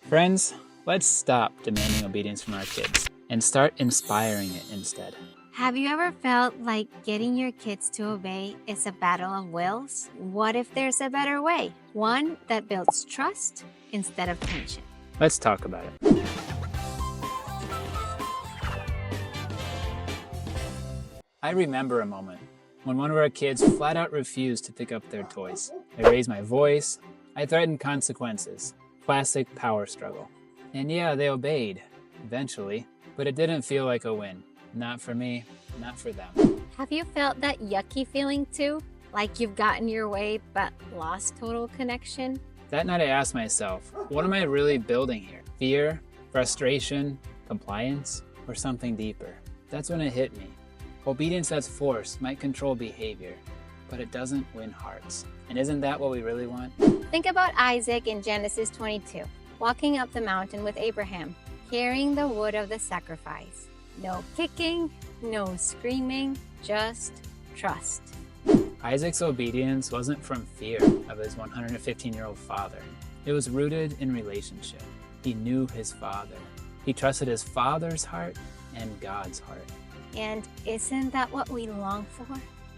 Friends, let's stop demanding obedience from our kids and start inspiring it instead. Have you ever felt like getting your kids to obey is a battle of wills? What if there's a better way? One that builds trust instead of tension. Let's talk about it. I remember a moment when one of our kids flat out refused to pick up their toys. I raised my voice. I threatened consequences. Classic power struggle. And yeah, they obeyed, eventually, but it didn't feel like a win. Not for me, not for them. Have you felt that yucky feeling too? Like you've gotten your way but lost total connection? That night I asked myself, what am I really building here? Fear, frustration, compliance, or something deeper? That's when it hit me. Obedience that's forced might control behavior, but it doesn't win hearts. And isn't that what we really want? Think about Isaac in Genesis 22, walking up the mountain with Abraham, carrying the wood of the sacrifice. No kicking, no screaming, just trust. Isaac's obedience wasn't from fear of his 115-year-old father. It was rooted in relationship. He knew his father. He trusted his father's heart and God's heart. And isn't that what we long for?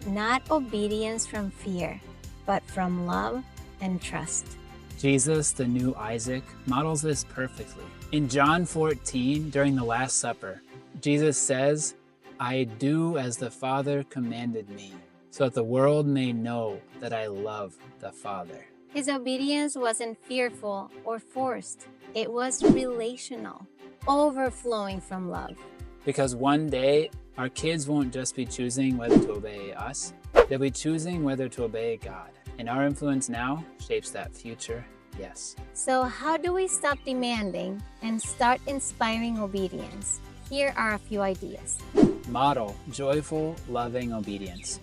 Not obedience from fear, but from love and trust. Jesus, the new Isaac, models this perfectly. In John 14, during the Last Supper, Jesus says, "I do as the Father commanded me, so that the world may know that I love the Father." His obedience wasn't fearful or forced. It was relational, overflowing from love. Because one day, our kids won't just be choosing whether to obey us, they'll be choosing whether to obey God. And our influence now shapes that future, yes. So how do we stop demanding and start inspiring obedience? Here are a few ideas. Model joyful, loving obedience.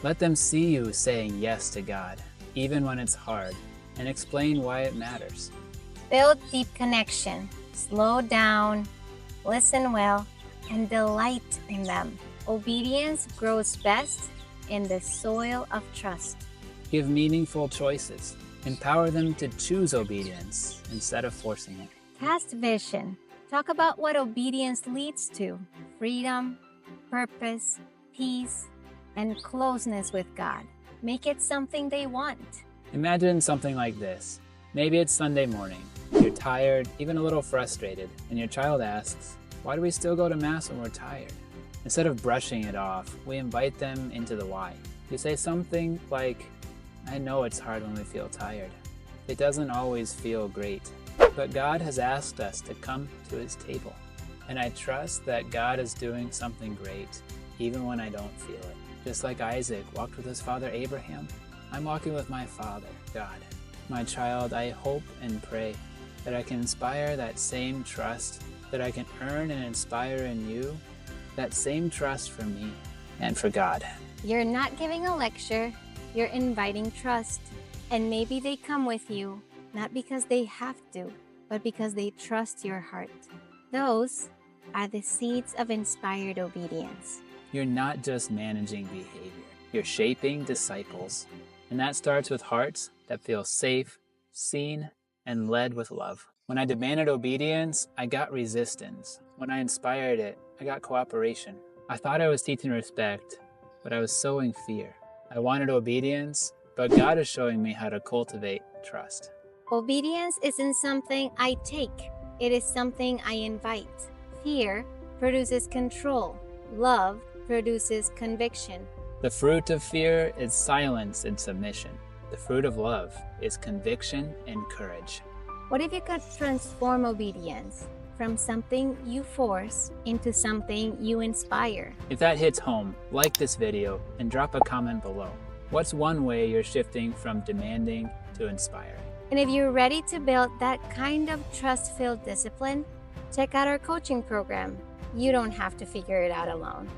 Let them see you saying yes to God, even when it's hard, and explain why it matters. Build deep connection. Slow down, listen well, and delight in them. Obedience grows best in the soil of trust. Give meaningful choices. Empower them to choose obedience instead of forcing it. Cast vision. Talk about what obedience leads to: freedom, purpose, peace, and closeness with God. Make it something they want. Imagine something like this. Maybe it's Sunday morning. You're tired, even a little frustrated, and your child asks, "Why do we still go to Mass when we're tired?" Instead of brushing it off, we invite them into the why. You say something like, "I know it's hard when we feel tired. It doesn't always feel great, but God has asked us to come to His table. And I trust that God is doing something great, even when I don't feel it. Just like Isaac walked with his father Abraham, I'm walking with my Father, God. My child, I hope and pray that I can inspire that same trust, that I can earn and inspire in you, that same trust for me and for God." You're not giving a lecture, you're inviting trust. And maybe they come with you, not because they have to, but because they trust your heart. Those are the seeds of inspired obedience. You're not just managing behavior, you're shaping disciples. And that starts with hearts that feel safe, seen, and led with love. When I demanded obedience, I got resistance. When I inspired it, I got cooperation. I thought I was teaching respect, but I was sowing fear. I wanted obedience, but God is showing me how to cultivate trust. Obedience isn't something I take, it is something I invite. Fear produces control. Love produces conviction. The fruit of fear is silence and submission. The fruit of love is conviction and courage. What if you could transform obedience from something you force into something you inspire? If that hits home, like this video and drop a comment below. What's one way you're shifting from demanding to inspiring? And if you're ready to build that kind of trust-filled discipline, check out our coaching program. You don't have to figure it out alone.